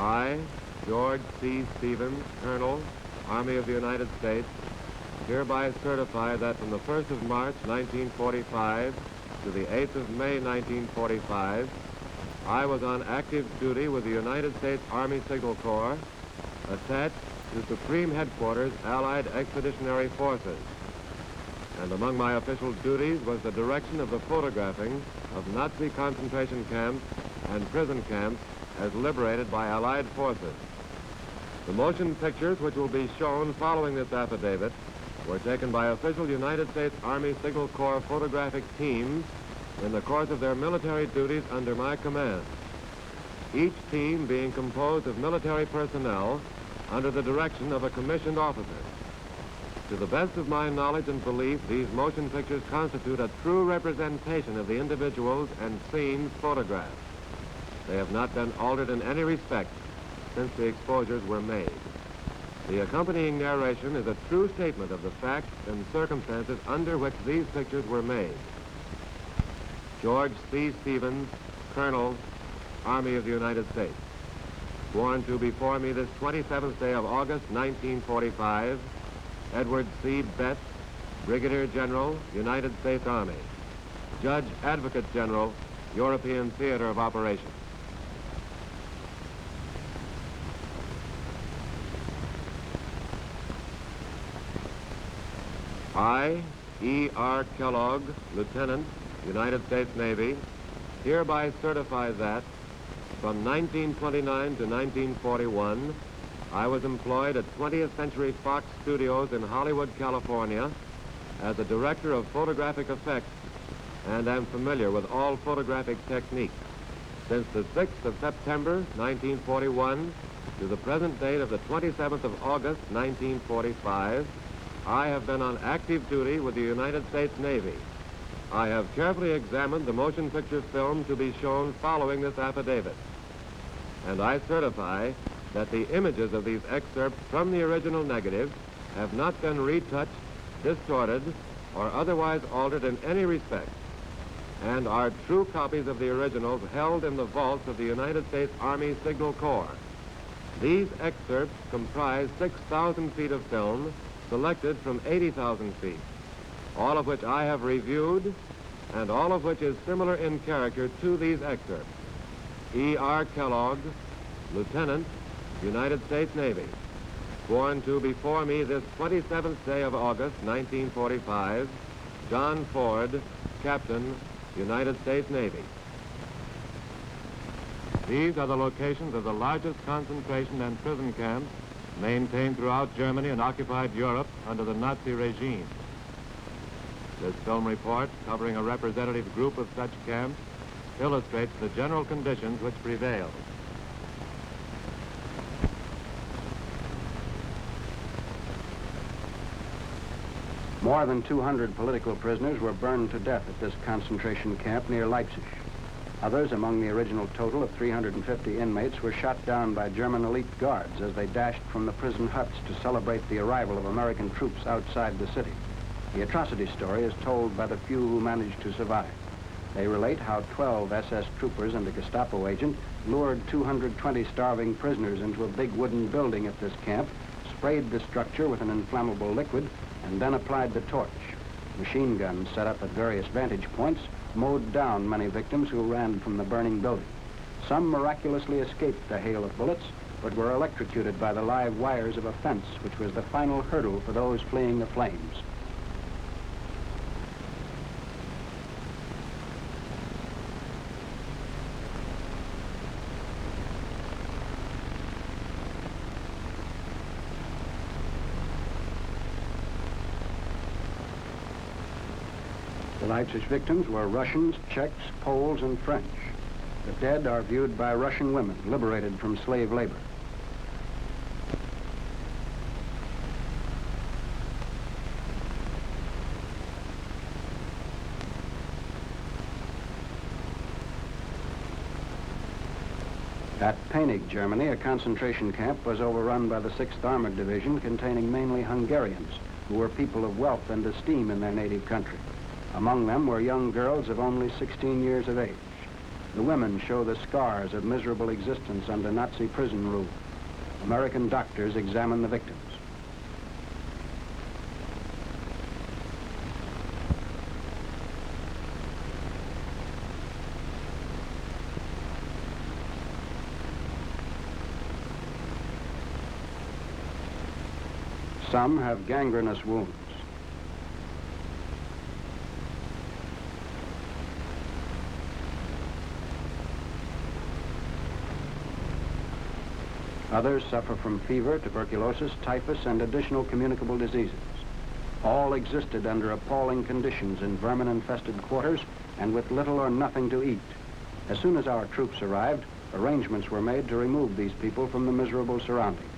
I, George C. Stevens, Colonel, Army of the United States, hereby certify that from the 1st of March, 1945 to the 8th of May, 1945, I was on active duty with the United States Army Signal Corps, attached to Supreme Headquarters Allied Expeditionary Forces. And among my official duties was the direction of the photographing of Nazi concentration camps and prison camps as liberated by Allied forces. The motion pictures which will be shown following this affidavit were taken by official United States Army Signal Corps photographic teams in the course of their military duties under my command, each team being composed of military personnel under the direction of a commissioned officer. To the best of my knowledge and belief, these motion pictures constitute a true representation of the individuals and scenes photographed. They have not been altered in any respect since the exposures were made. The accompanying narration is a true statement of the facts and circumstances under which these pictures were made. George C. Stevens, Colonel, Army of the United States. Sworn to before me this 27th day of August, 1945, Edward C. Betts, Brigadier General, United States Army. Judge Advocate General, European Theater of Operations. I, E.R. Kellogg, Lieutenant, United States Navy, hereby certify that from 1929 to 1941, I was employed at 20th Century Fox Studios in Hollywood, California, as a director of photographic effects, and am familiar with all photographic techniques. Since the 6th of September, 1941, to the present date of the 27th of August, 1945, I have been on active duty with the United States Navy. I have carefully examined the motion picture film to be shown following this affidavit, and I certify that the images of these excerpts from the original negative have not been retouched, distorted, or otherwise altered in any respect, and are true copies of the originals held in the vaults of the United States Army Signal Corps. These excerpts comprise 6,000 feet of film selected from 80,000 feet, all of which I have reviewed, and all of which is similar in character to these excerpts. E.R. Kellogg, Lieutenant, United States Navy. Sworn to before me this 27th day of August, 1945, John Ford, Captain, United States Navy. These are the locations of the largest concentration and prison camps maintained throughout Germany and occupied Europe under the Nazi regime. This film report, covering a representative group of such camps, illustrates the general conditions which prevailed. More than 200 political prisoners were burned to death at this concentration camp near Leipzig. Others, among the original total of 350 inmates, were shot down by German elite guards as they dashed from the prison huts to celebrate the arrival of American troops outside the city. The atrocity story is told by the few who managed to survive. They relate how 12 SS troopers and a Gestapo agent lured 220 starving prisoners into a big wooden building at this camp, sprayed the structure with an inflammable liquid, and then applied the torch. Machine guns set up at various vantage points mowed down many victims who ran from the burning building. Some miraculously escaped the hail of bullets, but were electrocuted by the live wires of a fence, which was the final hurdle for those fleeing the flames. The Leipzig victims were Russians, Czechs, Poles, and French. The dead are viewed by Russian women liberated from slave labor. At Penig, Germany, a concentration camp was overrun by the 6th Armored Division, containing mainly Hungarians, who were people of wealth and esteem in their native country. Among them were young girls of only 16 years of age. The women show the scars of miserable existence under Nazi prison rule. American doctors examine the victims. Some have gangrenous wounds. Others suffer from fever, tuberculosis, typhus, and additional communicable diseases. All existed under appalling conditions in vermin-infested quarters and with little or nothing to eat. As soon as our troops arrived, arrangements were made to remove these people from the miserable surroundings.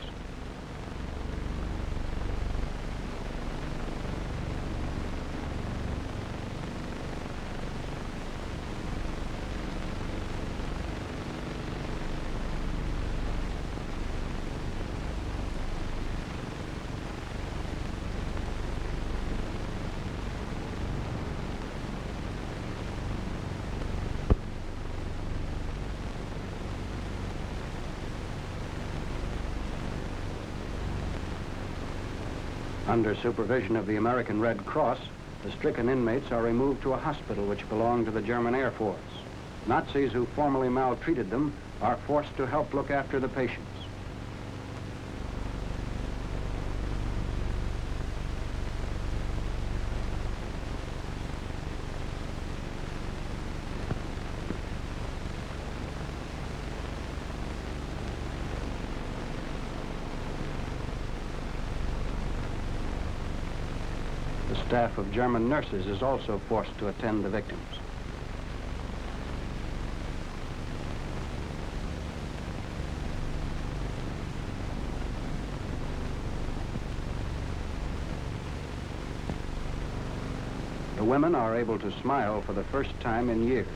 Under supervision of the American Red Cross, the stricken inmates are removed to a hospital which belonged to the German Air Force. Nazis who formerly maltreated them are forced to help look after the patients. The staff of German nurses is also forced to attend the victims. The women are able to smile for the first time in years.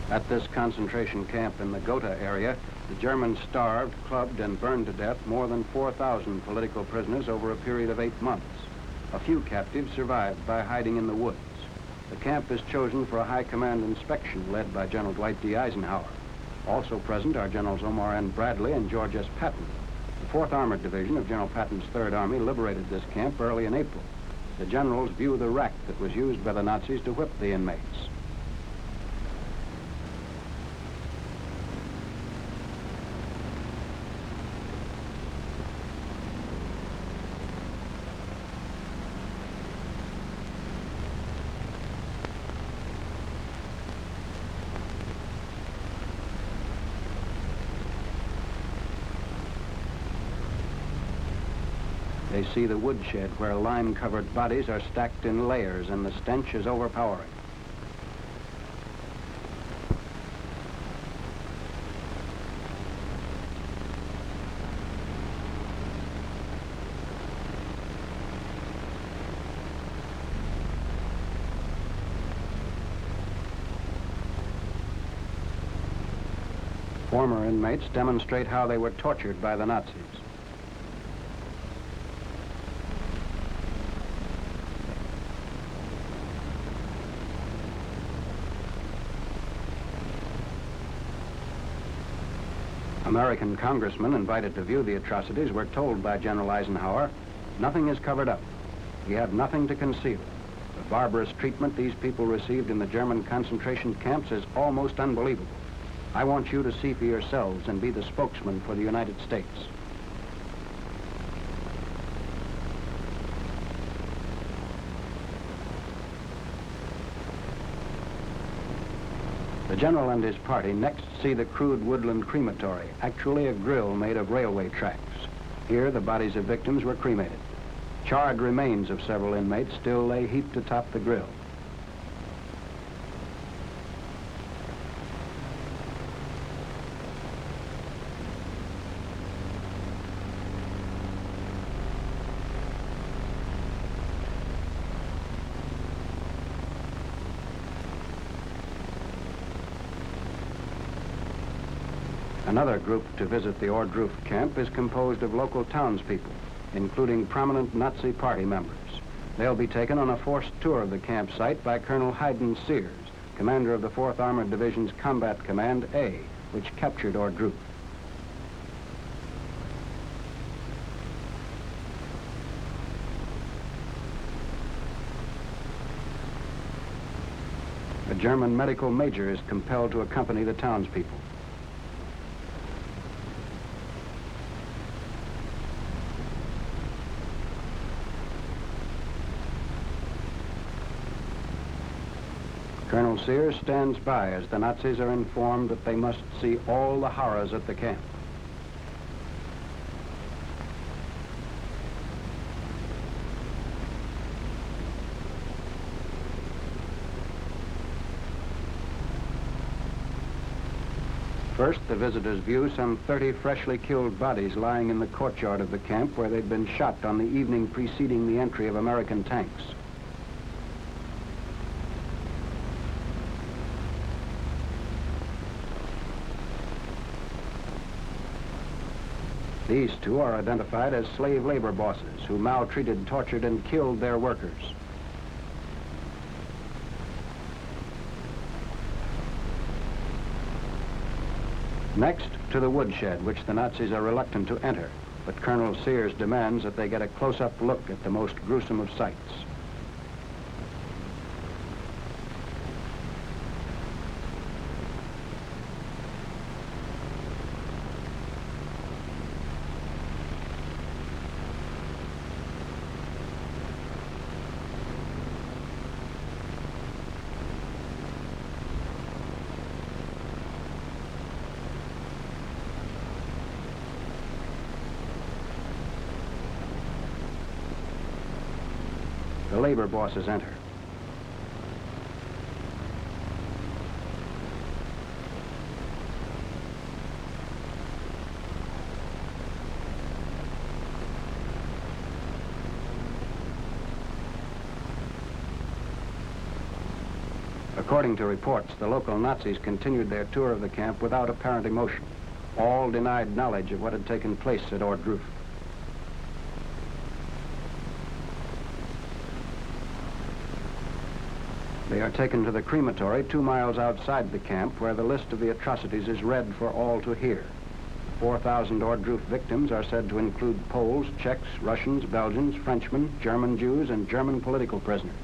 At this concentration camp in the Gotha area, the Germans starved, clubbed, and burned to death more than 4,000 political prisoners over a period of 8 months. A few captives survived by hiding in the woods. The camp is chosen for a high command inspection led by General Dwight D. Eisenhower. Also present are Generals Omar N. Bradley and George S. Patton. The 4th Armored Division of General Patton's 3rd Army liberated this camp early in April. The generals view the rack that was used by the Nazis to whip the inmates. They see the woodshed where lime-covered bodies are stacked in layers and the stench is overpowering. Former inmates demonstrate how they were tortured by the Nazis. American congressmen invited to view the atrocities were told by General Eisenhower, "Nothing is covered up. We have nothing to conceal. The barbarous treatment these people received in the German concentration camps is almost unbelievable. I want you to see for yourselves and be the spokesman for the United States." The general and his party next see the crude woodland crematory, actually a grill made of railway tracks. Here, the bodies of victims were cremated. Charred remains of several inmates still lay heaped atop the grill. Another group to visit the Ohrdruf camp is composed of local townspeople, including prominent Nazi party members. They'll be taken on a forced tour of the campsite by Colonel Heyden Sears, commander of the 4th Armored Division's Combat Command A, which captured Ohrdruf. A German medical major is compelled to accompany the townspeople. Colonel Sears stands by as the Nazis are informed that they must see all the horrors at the camp. First, the visitors view some 30 freshly killed bodies lying in the courtyard of the camp where they'd been shot on the evening preceding the entry of American tanks. These two are identified as slave labor bosses who maltreated, tortured, and killed their workers. Next, to the woodshed, which the Nazis are reluctant to enter, but Colonel Sears demands that they get a close-up look at the most gruesome of sights. The labor bosses enter. According to reports, the local Nazis continued their tour of the camp without apparent emotion. All denied knowledge of what had taken place at Ohrdruf. They are taken to the crematory 2 miles outside the camp, where the list of the atrocities is read for all to hear. 4,000 Ohrdruf victims are said to include Poles, Czechs, Russians, Belgians, Frenchmen, German Jews, and German political prisoners.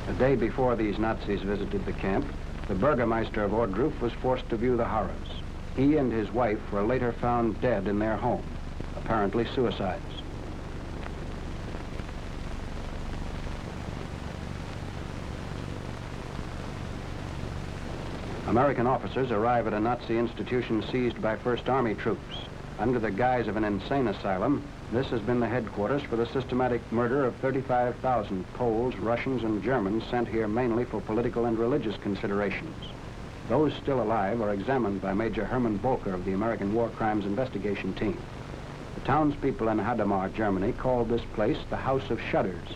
The day before these Nazis visited the camp, the Burgermeister of Ohrdruf was forced to view the horrors. He and his wife were later found dead in their home, apparently suicides. American officers arrive at a Nazi institution seized by 1st Army troops. Under the guise of an insane asylum, this has been the headquarters for the systematic murder of 35,000 Poles, Russians, and Germans sent here mainly for political and religious considerations. Those still alive are examined by Major Herman Boelke of the American War Crimes Investigation Team. The townspeople in Hadamar, Germany, called this place the House of Shudders.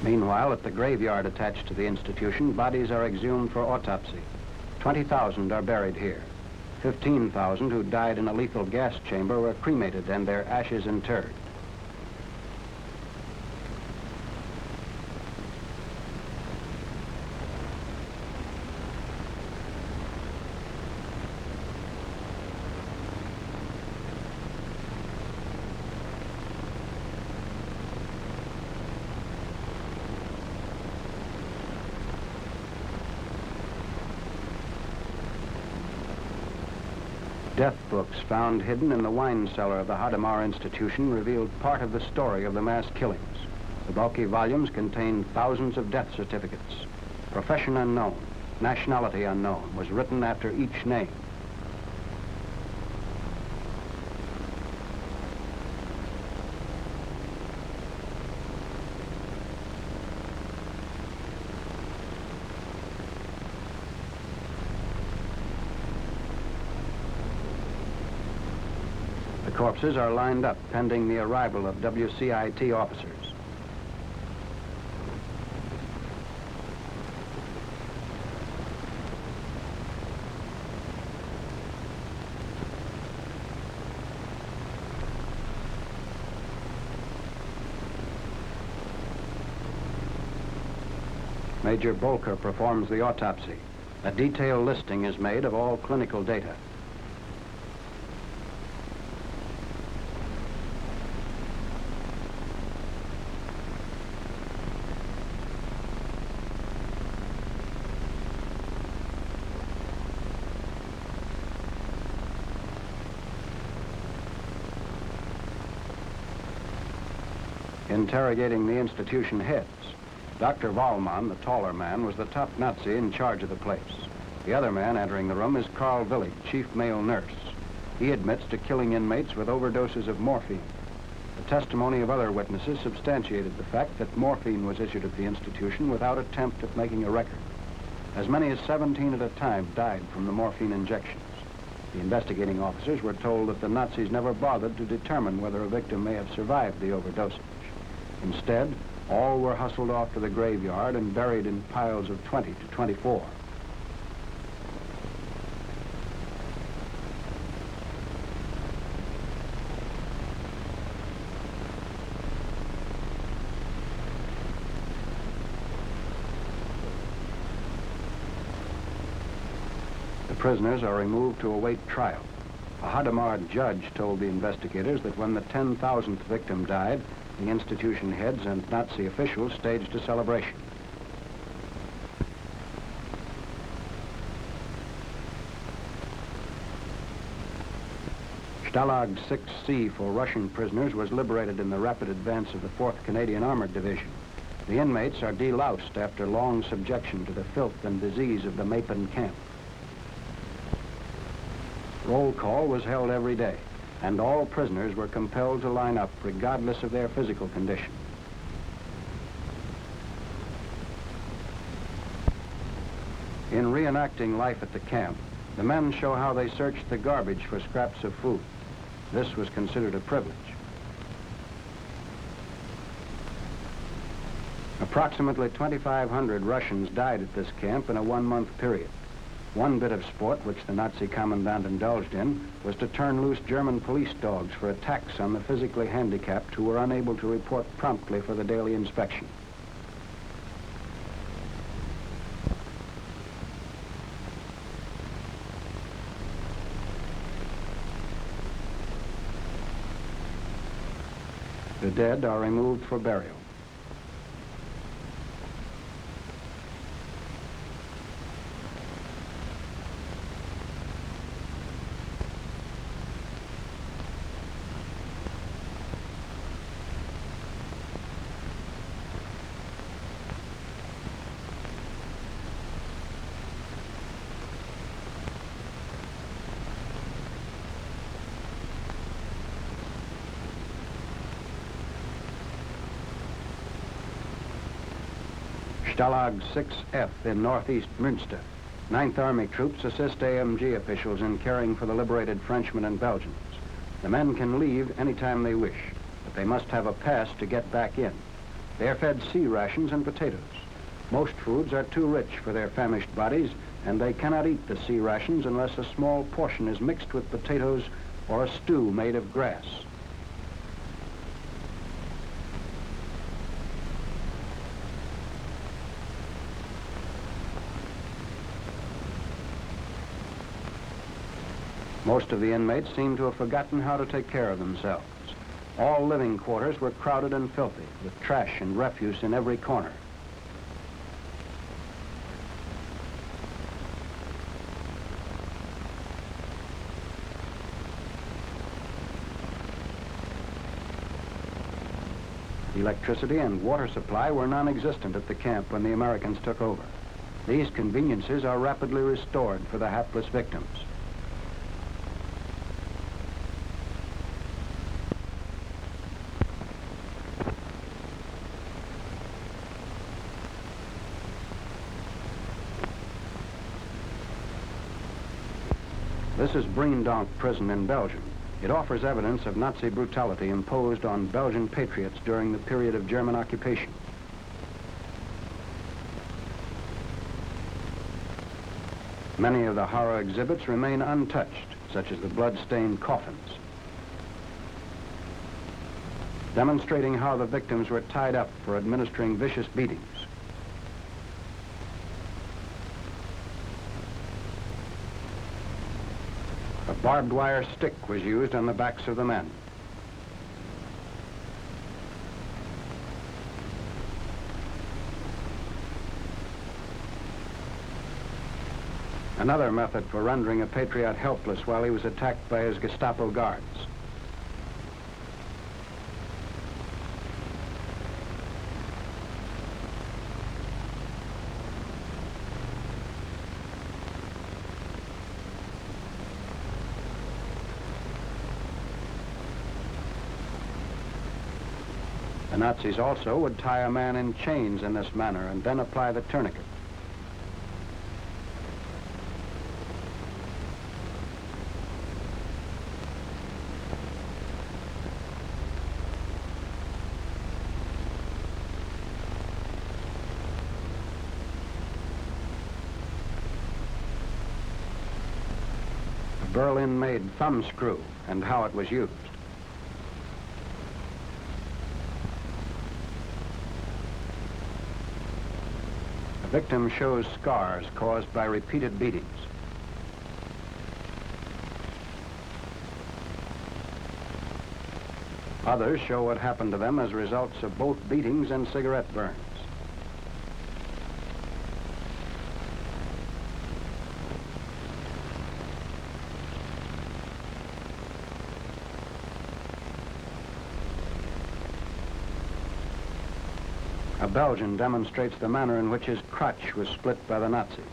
Meanwhile, at the graveyard attached to the institution, bodies are exhumed for autopsy. 20,000 are buried here. 15,000 who died in a lethal gas chamber were cremated and their ashes interred. Death books found hidden in the wine cellar of the Hadamar institution revealed part of the story of the mass killings. The bulky volumes contained thousands of death certificates. Profession unknown, nationality unknown was written after each name. The corpses are lined up pending the arrival of WCIT officers. Major Boelke performs the autopsy. A detailed listing is made of all clinical data. Interrogating the institution heads, Dr. Wallmann, the taller man, was the top Nazi in charge of the place. The other man entering the room is Karl Wille, chief male nurse. He admits to killing inmates with overdoses of morphine. The testimony of other witnesses substantiated the fact that morphine was issued at the institution without attempt at making a record. As many as 17 at a time died from the morphine injections. The investigating officers were told that the Nazis never bothered to determine whether a victim may have survived the overdosage. Instead, all were hustled off to the graveyard and buried in piles of 20 to 24. The prisoners are removed to await trial. A Hadamar judge told the investigators that when the 10,000th victim died, the institution heads and Nazi officials staged a celebration. Stalag 6C for Russian prisoners was liberated in the rapid advance of the 4th Canadian Armored Division. The inmates are deloused after long subjection to the filth and disease of the Mapen camp. Roll call was held every day, and all prisoners were compelled to line up regardless of their physical condition. In reenacting life at the camp, the men show how they searched the garbage for scraps of food. This was considered a privilege. Approximately 2,500 Russians died at this camp in a one-month period. One bit of sport which the Nazi commandant indulged in was to turn loose German police dogs for attacks on the physically handicapped who were unable to report promptly for the daily inspection. The dead are removed for burial. Stalag 6F in northeast Münster. 9th Army troops assist AMG officials in caring for the liberated Frenchmen and Belgians. The men can leave anytime they wish, but they must have a pass to get back in. They are fed sea rations and potatoes. Most foods are too rich for their famished bodies, and they cannot eat the sea rations unless a small portion is mixed with potatoes or a stew made of grass. Most of the inmates seem to have forgotten how to take care of themselves. All living quarters were crowded and filthy, with trash and refuse in every corner. Electricity and water supply were non-existent at the camp when the Americans took over. These conveniences are rapidly restored for the hapless victims. This is Breendonck Prison in Belgium. It offers evidence of Nazi brutality imposed on Belgian patriots during the period of German occupation. Many of the horror exhibits remain untouched, such as the blood-stained coffins, demonstrating how the victims were tied up for administering vicious beatings. A barbed wire stick was used on the backs of the men. Another method for rendering a patriot helpless while he was attacked by his Gestapo guards. The Nazis also would tie a man in chains in this manner and then apply the tourniquet. A Berlin-made thumb screw and how it was used. The victim shows scars caused by repeated beatings. Others show what happened to them as results of both beatings and cigarette burns. A Belgian demonstrates the manner in which his crotch was split by the Nazis.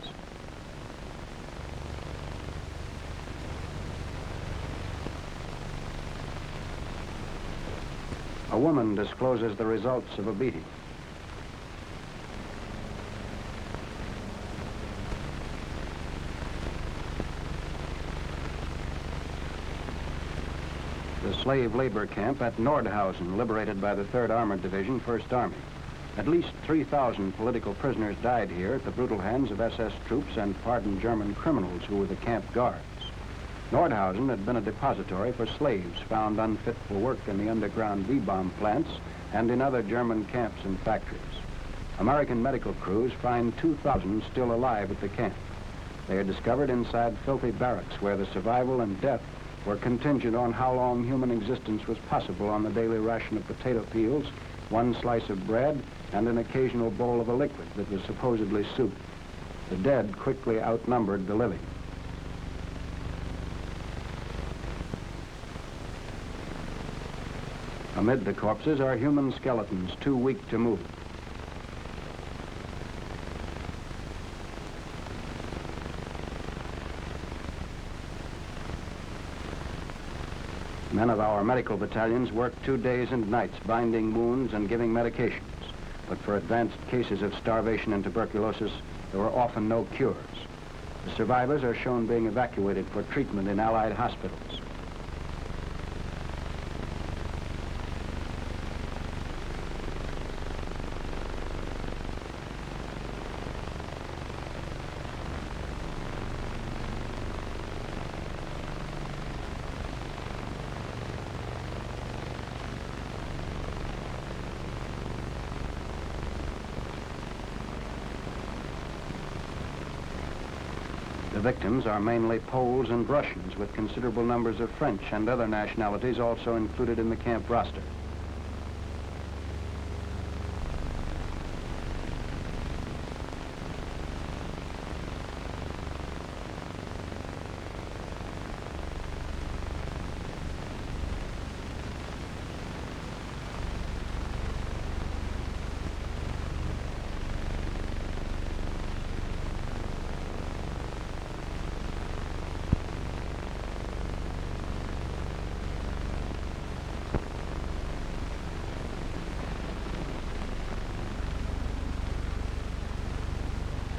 A woman discloses the results of a beating. The slave labor camp at Nordhausen, liberated by the 3rd Armored Division, 1st Army. At least 3,000 political prisoners died here at the brutal hands of SS troops and pardoned German criminals who were the camp guards. Nordhausen had been a depository for slaves found unfit for work in the underground V-bomb plants and in other German camps and factories. American medical crews find 2,000 still alive at the camp. They are discovered inside filthy barracks where the survival and death were contingent on how long human existence was possible on the daily ration of potato peels, one slice of bread, and an occasional bowl of a liquid that was supposedly soup. The dead quickly outnumbered the living. Amid the corpses are human skeletons too weak to move. Men of our medical battalions work 2 days and nights binding wounds and giving medications. But for advanced cases of starvation and tuberculosis, there were often no cures. The survivors are shown being evacuated for treatment in Allied hospitals. The victims are mainly Poles and Russians, with considerable numbers of French and other nationalities also included in the camp roster.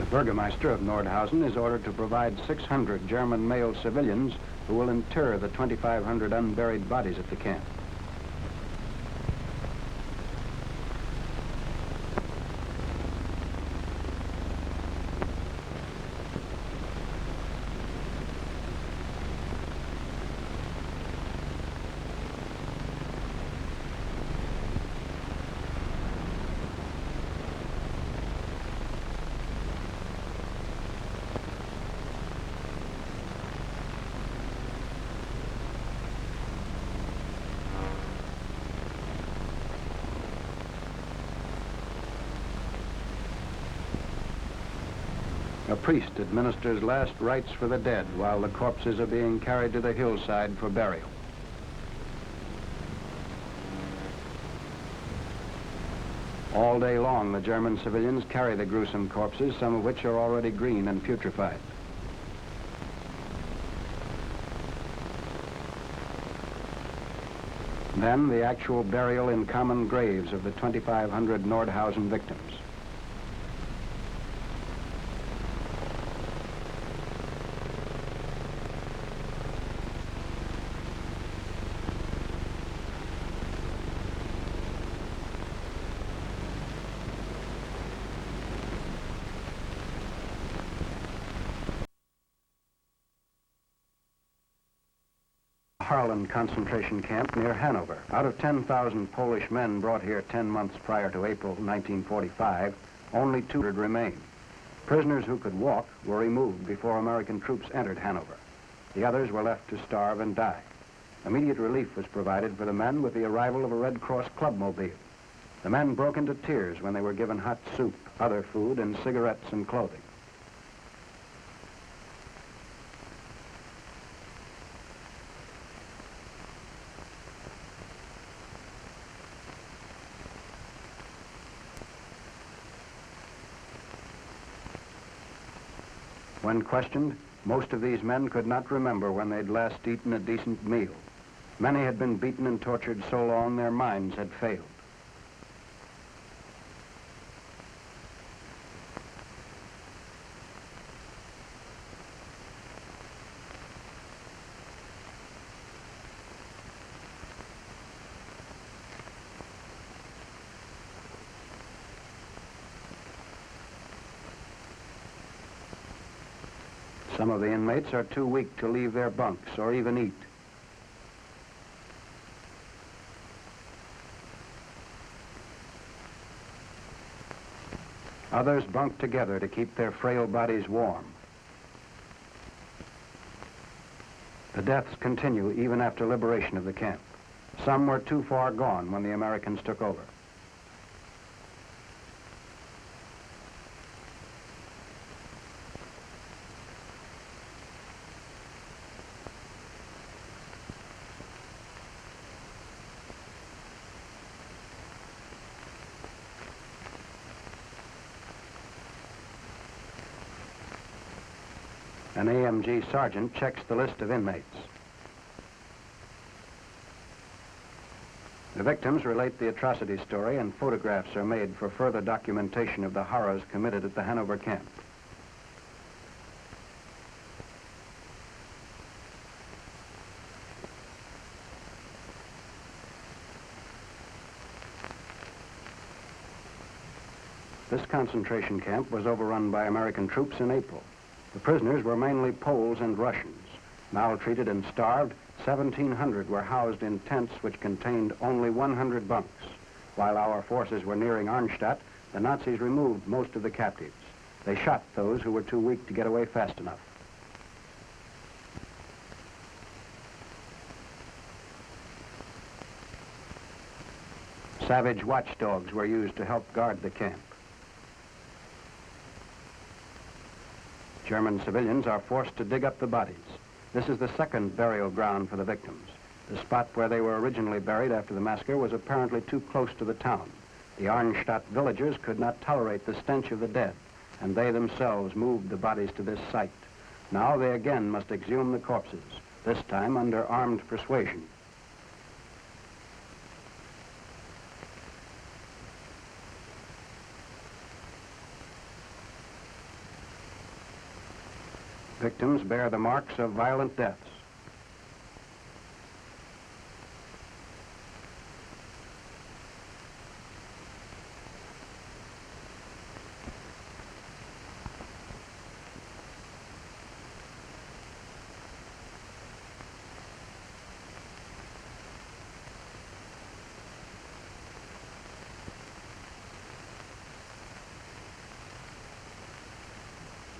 Burgomaster of Nordhausen is ordered to provide 600 German male civilians who will inter the 2,500 unburied bodies at the camp. A priest administers last rites for the dead while the corpses are being carried to the hillside for burial. All day long, the German civilians carry the gruesome corpses, some of which are already green and putrefied. Then the actual burial in common graves of the 2,500 Nordhausen victims. Harlan Concentration Camp near Hanover. Out of 10,000 Polish men brought here 10 months prior to April 1945, only 200 remain. Prisoners who could walk were removed before American troops entered Hanover. The others were left to starve and die. Immediate relief was provided for the men with the arrival of a Red Cross clubmobile. The men broke into tears when they were given hot soup, other food, and cigarettes and clothing. When questioned, most of these men could not remember when they'd last eaten a decent meal. Many had been beaten and tortured so long their minds had failed. Some of the inmates are too weak to leave their bunks or even eat. Others bunk together to keep their frail bodies warm. The deaths continue even after liberation of the camp. Some were too far gone when the Americans took over. An AMG sergeant checks the list of inmates. The victims relate the atrocity story, and photographs are made for further documentation of the horrors committed at the Hanover camp. This concentration camp was overrun by American troops in April. The prisoners were mainly Poles and Russians. Maltreated and starved, 1,700 were housed in tents which contained only 100 bunks. While our forces were nearing Arnstadt, the Nazis removed most of the captives. They shot those who were too weak to get away fast enough. Savage watchdogs were used to help guard the camp. German civilians are forced to dig up the bodies. This is the second burial ground for the victims. The spot where they were originally buried after the massacre was apparently too close to the town. The Arnstadt villagers could not tolerate the stench of the dead, and they themselves moved the bodies to this site. Now they again must exhume the corpses, this time under armed persuasion. victims bear the marks of violent deaths.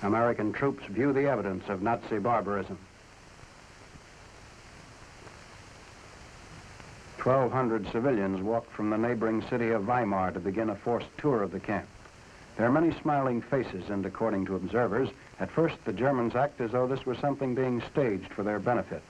American troops view the evidence of Nazi barbarism. 1,200 civilians walked from the neighboring city of Weimar to begin a forced tour of the camp. There are many smiling faces, and according to observers, at first the Germans act as though this was something being staged for their benefit.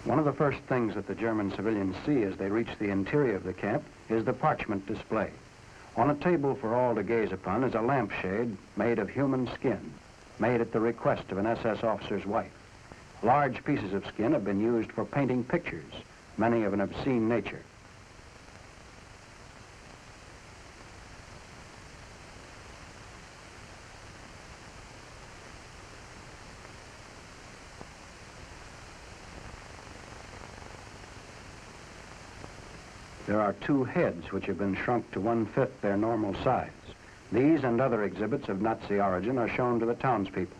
One of the first things that the German civilians see as they reach the interior of the camp is the parchment display. On a table for all to gaze upon is a lampshade made of human skin, made at the request of an SS officer's wife. Large pieces of skin have been used for painting pictures, many of an obscene nature. There are 2 heads which have been shrunk to 1/5 their normal size. These and other exhibits of Nazi origin are shown to the townspeople.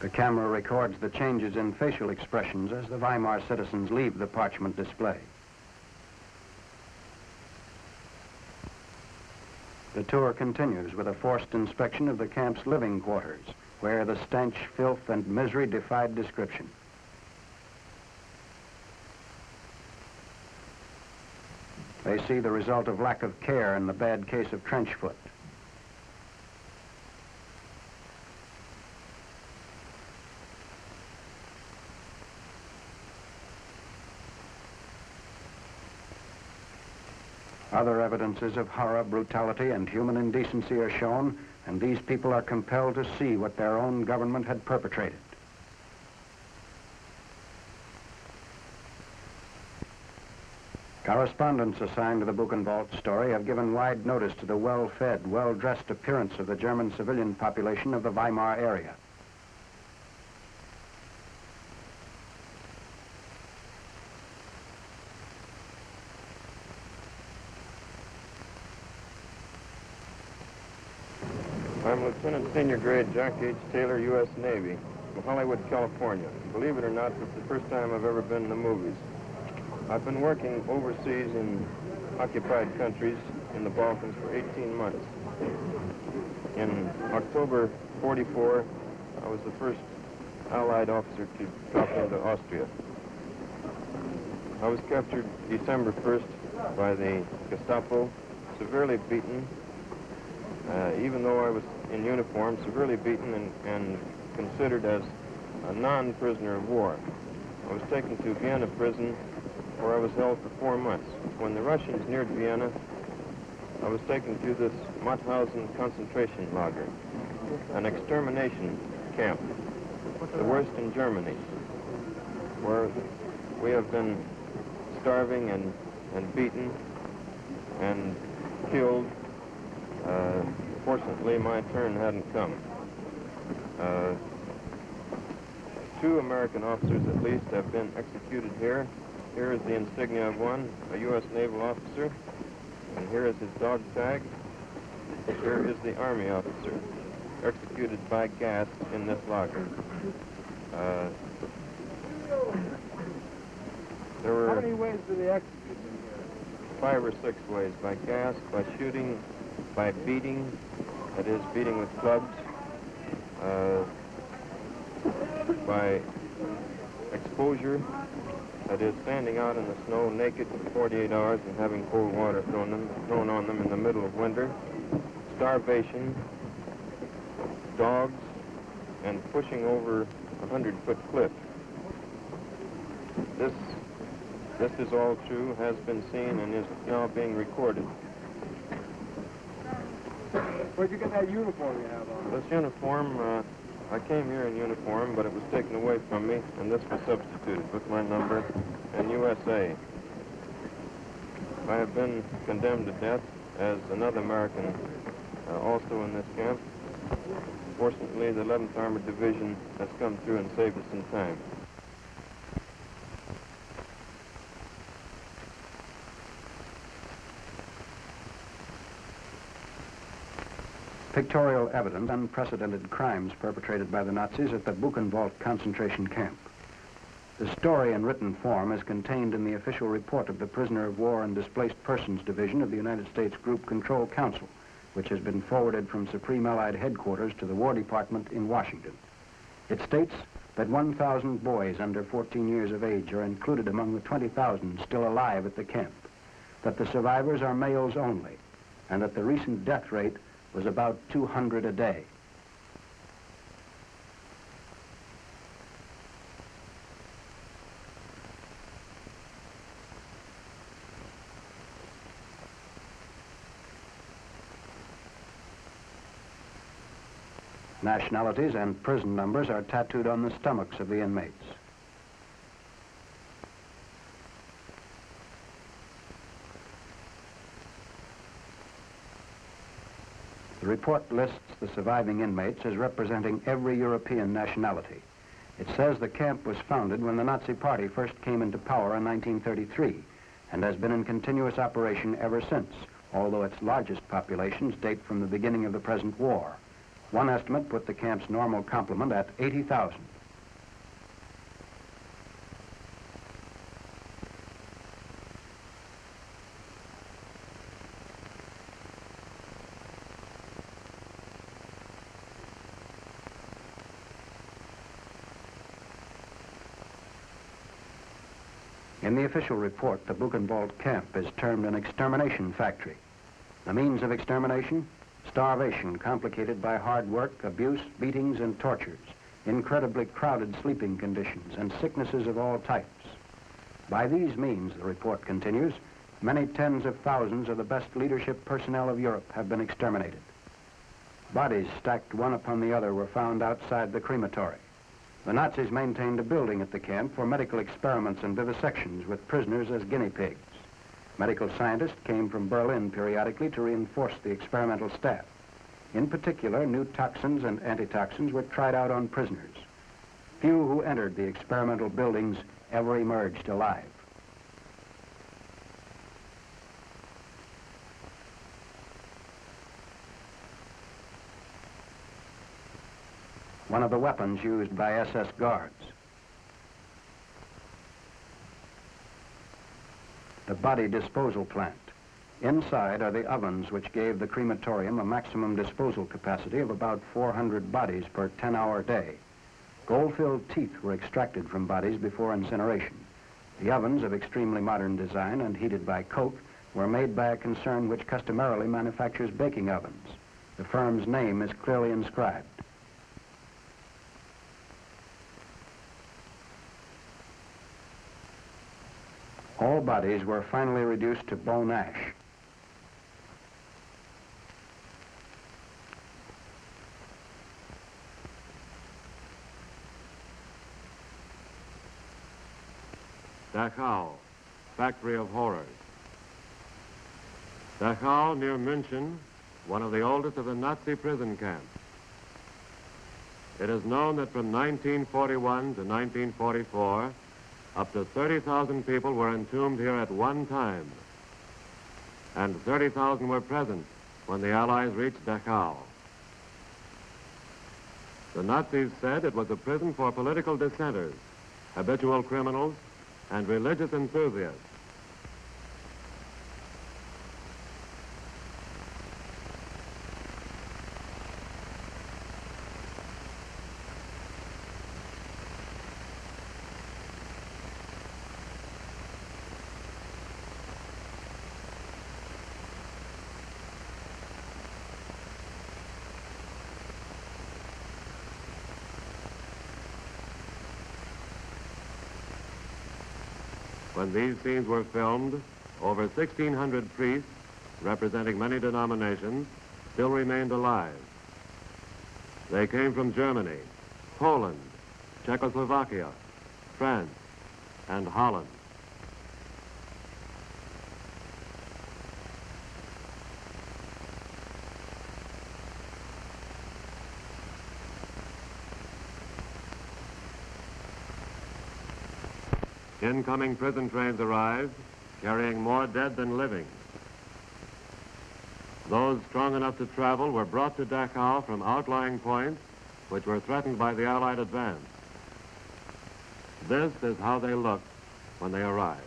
The camera records the changes in facial expressions as the Weimar citizens leave the parchment display. The tour continues with a forced inspection of the camp's living quarters, where the stench, filth, and misery defied description. They see the result of lack of care in the bad case of trench foot. Other evidences of horror, brutality, and human indecency are shown, and these people are compelled to see what their own government had perpetrated. Correspondents assigned to the Buchenwald story have given wide notice to the well-fed, well-dressed appearance of the German civilian population of the Weimar area. I'm Lieutenant Senior Grade Jack H. Taylor, U.S. Navy, from Hollywood, California. Believe it or not, it's the first time I've ever been in the movies. I've been working overseas in occupied countries in the Balkans for 18 months. In October '44, I was the first Allied officer to drop into Austria. I was captured December 1st by the Gestapo, severely beaten, even though I was in uniform, severely beaten and considered as a non-prisoner of war. I was taken to Vienna prison, where I was held for 4 months. When the Russians neared Vienna, I was taken to this Mauthausen concentration lager, an extermination camp, the worst in Germany, where we have been starving and beaten and killed. Fortunately, my turn hadn't come. 2 American officers at least have been executed here. Here is the insignia of one, a U.S. naval officer, and here is his dog tag. Here is the Army officer, executed by gas in this lager. There were... How many ways do they execute them here? 5 or 6 ways, by gas, by shooting, by beating, that is, beating with clubs, by exposure, that is, standing out in the snow naked for 48 hours and having cold water thrown on them in the middle of winter, starvation, dogs, and pushing over a 100-foot cliff. This is all true, has been seen, and is now being recorded. Where'd you get that uniform you have on? This uniform, I came here in uniform, but it was taken away from me, and this was substituted with my number and USA. I have been condemned to death as another American also in this camp. Fortunately, the 11th Armored Division has come through and saved us in time. Pictorial evidence of unprecedented crimes perpetrated by the Nazis at the Buchenwald Concentration Camp. The story in written form is contained in the official report of the Prisoner of War and Displaced Persons Division of the United States Group Control Council, which has been forwarded from Supreme Allied Headquarters to the War Department in Washington. It states that 1,000 boys under 14 years of age are included among the 20,000 still alive at the camp, that the survivors are males only, and that the recent death rate was about 200 a day. Nationalities and prison numbers are tattooed on the stomachs of the inmates. The report lists the surviving inmates as representing every European nationality. It says the camp was founded when the Nazi Party first came into power in 1933 and has been in continuous operation ever since, although its largest populations date from the beginning of the present war. One estimate put the camp's normal complement at 80,000. In the official report, the Buchenwald camp is termed an extermination factory. The means of extermination? Starvation complicated by hard work, abuse, beatings, and tortures, incredibly crowded sleeping conditions, and sicknesses of all types. By these means, the report continues, many tens of thousands of the best leadership personnel of Europe have been exterminated. Bodies stacked one upon the other were found outside the crematory. The Nazis maintained a building at the camp for medical experiments and vivisections with prisoners as guinea pigs. Medical scientists came from Berlin periodically to reinforce the experimental staff. In particular, new toxins and antitoxins were tried out on prisoners. Few who entered the experimental buildings ever emerged alive. One of the weapons used by SS guards. The body disposal plant. Inside are the ovens which gave the crematorium a maximum disposal capacity of about 400 bodies per 10-hour day. Gold-filled teeth were extracted from bodies before incineration. The ovens, of extremely modern design and heated by coke, were made by a concern which customarily manufactures baking ovens. The firm's name is clearly inscribed. All bodies were finally reduced to bone ash. Dachau, factory of horrors. Dachau, near München, one of the oldest of the Nazi prison camps. It is known that from 1941 to 1944, up to 30,000 people were entombed here at one time, and 30,000 were present when the Allies reached Dachau. The Nazis said it was a prison for political dissenters, habitual criminals, and religious enthusiasts. When these scenes were filmed, over 1,600 priests, representing many denominations, still remained alive. They came from Germany, Poland, Czechoslovakia, France, and Holland. Incoming prison trains arrived, carrying more dead than living. Those strong enough to travel were brought to Dachau from outlying points which were threatened by the Allied advance. This is how they looked when they arrived.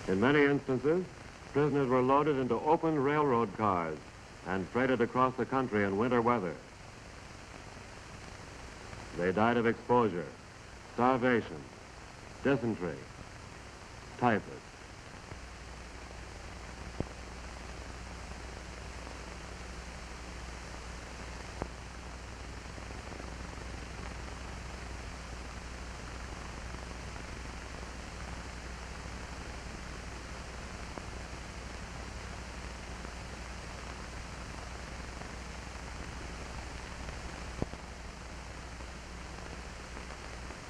In many instances, prisoners were loaded into open railroad cars and freighted across the country in winter weather. They died of exposure, starvation, dysentery, typhus.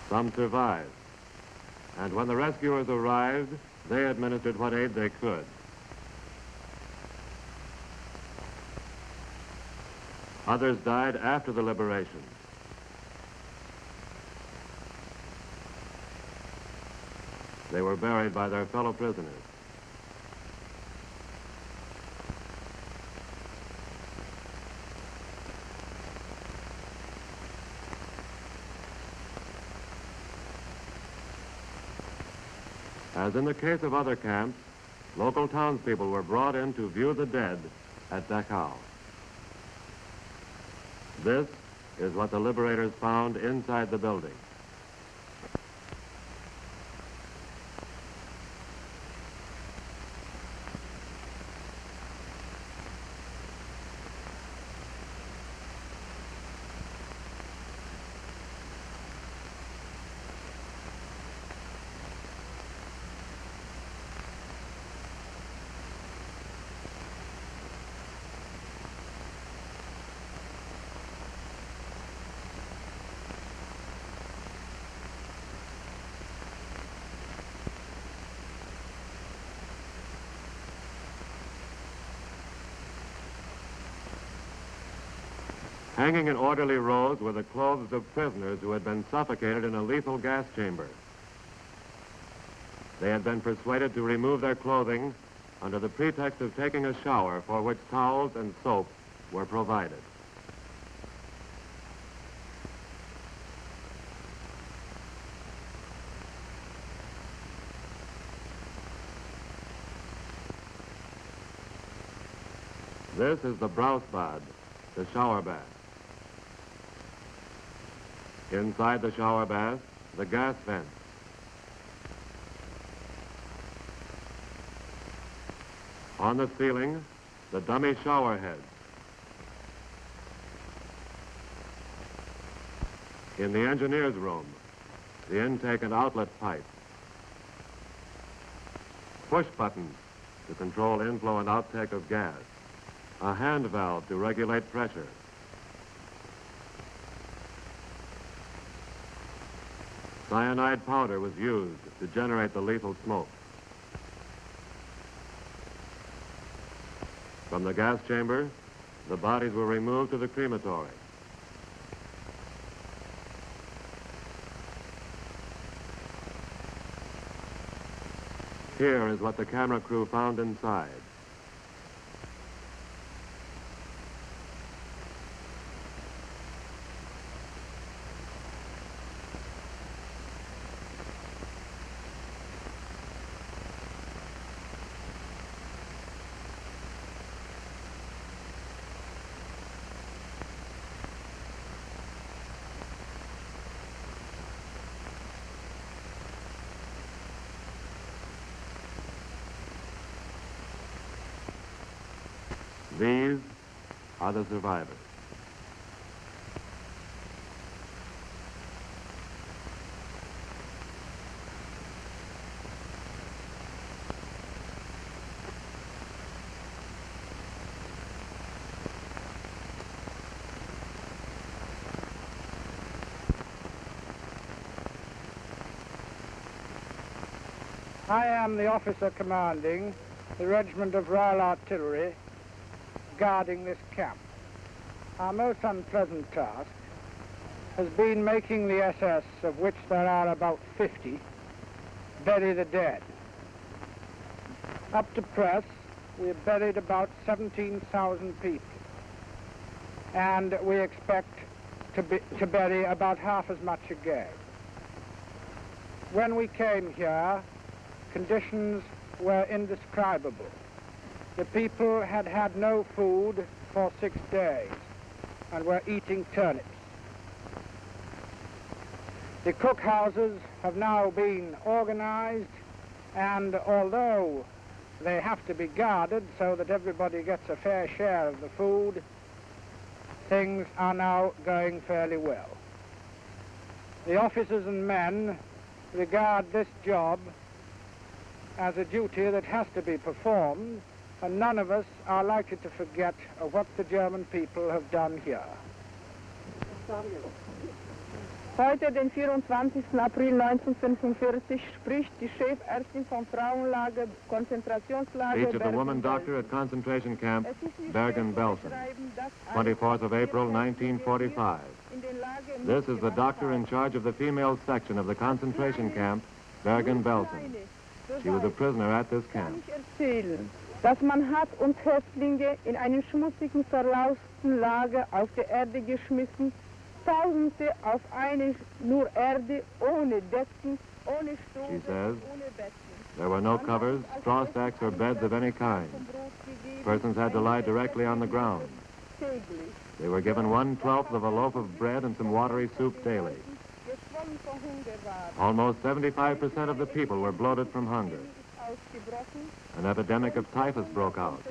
Some survived, and when the rescuers arrived, they administered what aid they could. Others died after the liberation. They were buried by their fellow prisoners. As in the case of other camps, local townspeople were brought in to view the dead at Dachau. This is what the liberators found inside the building. Hanging in orderly rows were the clothes of prisoners who had been suffocated in a lethal gas chamber. They had been persuaded to remove their clothing under the pretext of taking a shower, for which towels and soap were provided. This is the Brausbad, the shower bath. Inside the shower bath, the gas vent. On the ceiling, the dummy shower heads. In the engineer's room, the intake and outlet pipe. Push buttons to control inflow and outtake of gas. A hand valve to regulate pressure. Cyanide powder was used to generate the lethal smoke. From the gas chamber, the bodies were removed to the crematory. Here is what the camera crew found inside. These are the survivors. I am the officer commanding the Regiment of Royal Artillery guarding this camp. Our most unpleasant task has been making the SS, of which there are about 50, bury the dead. Up to press, we have buried about 17,000 people, and we expect to bury about half as much again. When we came here, conditions were indescribable. The people had had no food for 6 days and were eating turnips. The cookhouses have now been organized, and although they have to be guarded so that everybody gets a fair share of the food, things are now going fairly well. The officers and men regard this job as a duty that has to be performed, and none of us are likely to forget what the German people have done here. Heute, den 24. April 1945, spricht die Chefärztin vom Frauenlager, Konzentrationslager Speech of the woman doctor at concentration camp Bergen-Belsen, 24th of April, 1945. This is the doctor in charge of the female section of the concentration camp Bergen-Belsen. She was a prisoner at this camp. Dass man hat uns Häftlinge in einem schmutzigen, verlausten Lager auf die Erde geschmissen, Tausende auf eine nur Erde, ohne Decken, ohne Strom, ohne Betten. There were no covers, straw stacks, or beds of any kind. Persons had to lie directly on the ground. They were given 1/12 of a loaf of bread and some watery soup daily. Almost 75% of the people were bloated from hunger. An epidemic of typhus broke out.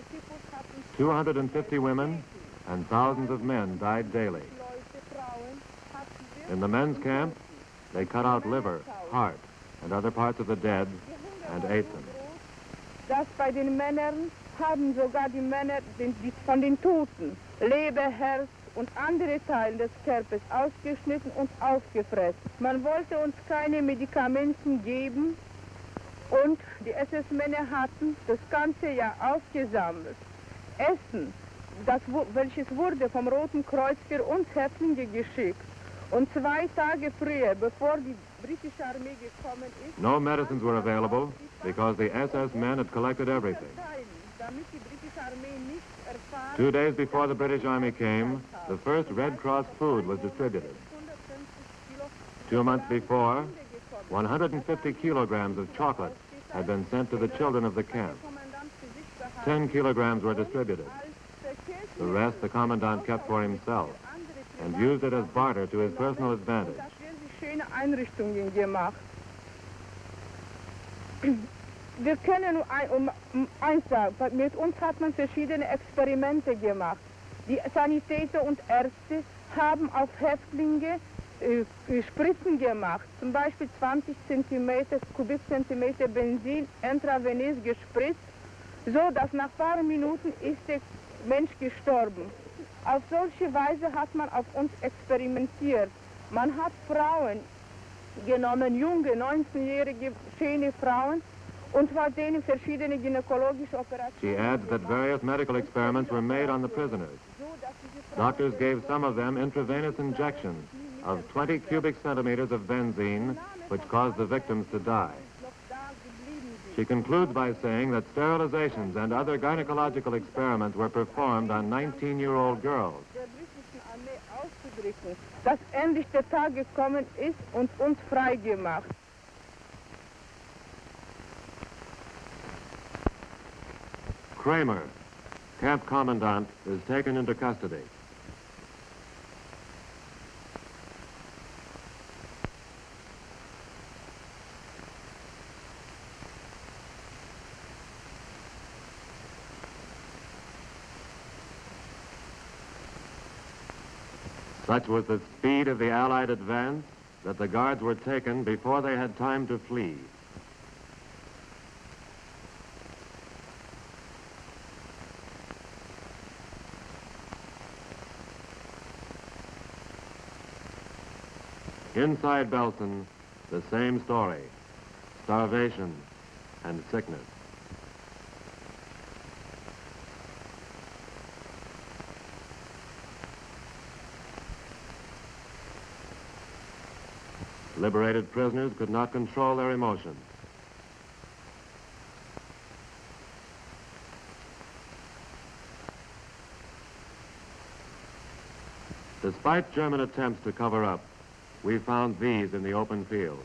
250 women and thousands of men died daily. In the men's camp, they cut out liver, heart, and other parts of the dead and ate them. Das bei den Männern haben sogar die Männer von den Toten Leber, Herz und andere Teile des Körpers ausgeschnitten und aufgefressen. Man wollte uns keine Medikamente geben, und die SS-Männer hatten das ganze Jahr aufgesammelt. Essen, welches wurde vom Roten Kreuz für uns Häftlinge geschickt. Und 2 Tage früher, bevor die britische Armee gekommen ist... No medicines were available because the SS men had collected everything. 2 days before the British Army came, the first Red Cross food was distributed. 2 months before, 150 kilograms of chocolate had been sent to the children of the camp. 10 kilograms were distributed. The rest the commandant kept for himself and used it as barter to his personal advantage. Wir können nur eins sagen, mit uns hat man verschiedene Experimente gemacht. Die Sanitäter und Ärzte haben auf Häftlinge Spritzen gemacht, zum Beispiel 20 Kubikzentimeter Benzin intravenös gespritzt, so dass nach ein paar Minuten ist der Mensch gestorben. Auf solche Weise hat man auf uns experimentiert. Man hat Frauen genommen, junge, 19-jährige, schöne Frauen, und war denen verschiedene gynäkologische Operationen. She adds that various medical experiments were made on the prisoners. Doctors gave some of them intravenous injections of 20 cubic centimeters of benzene, which caused the victims to die. She concludes by saying that sterilizations and other gynecological experiments were performed on 19-year-old girls. Dass endlich der Tag gekommen ist und uns frei gemacht. Kramer, camp commandant, is taken into custody. Such was the speed of the Allied advance that the guards were taken before they had time to flee. Inside Belsen, the same story: starvation and sickness. Liberated prisoners could not control their emotions. Despite German attempts to cover up, we found these in the open field.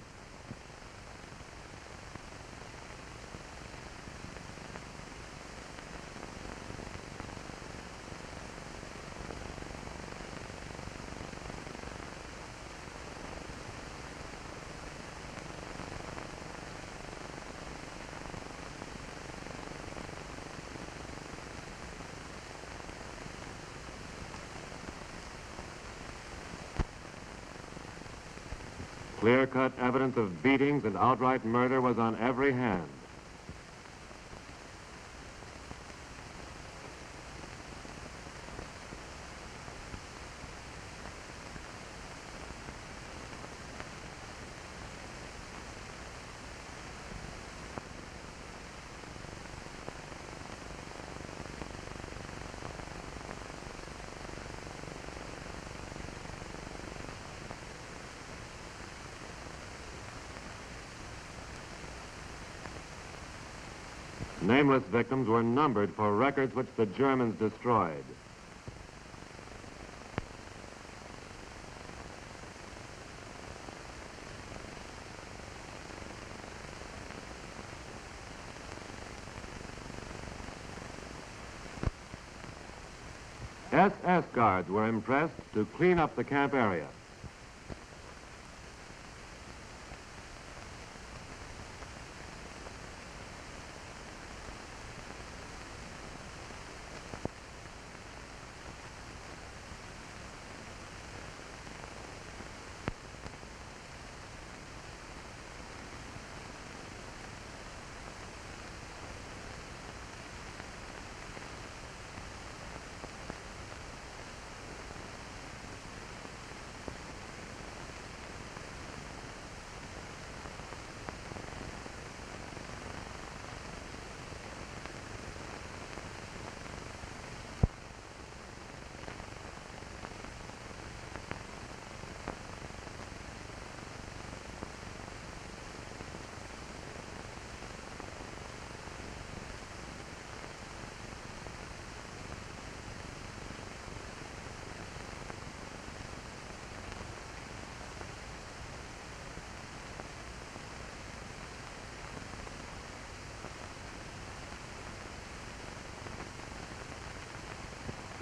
Clear-cut evidence of beatings and outright murder was on every hand. Nameless victims were numbered for records which the Germans destroyed. SS guards were impressed to clean up the camp area.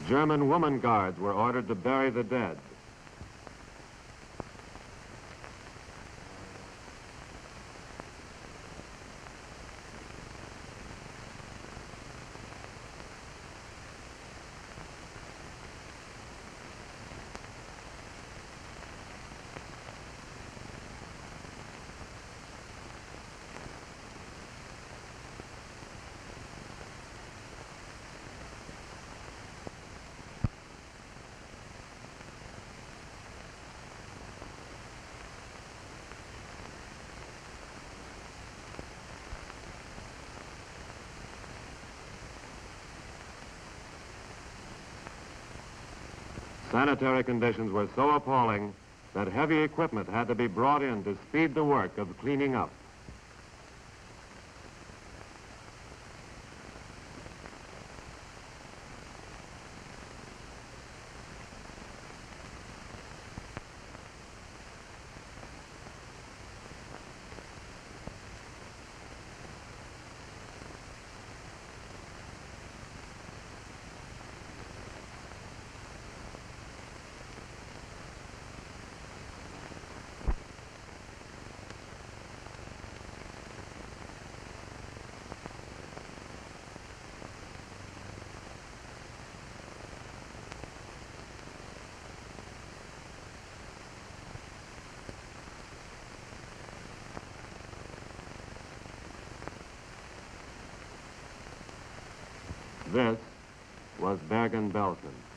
German woman guards were ordered to bury the dead. Sanitary conditions were so appalling that heavy equipment had to be brought in to speed the work of cleaning up. This was Bergen-Belsen.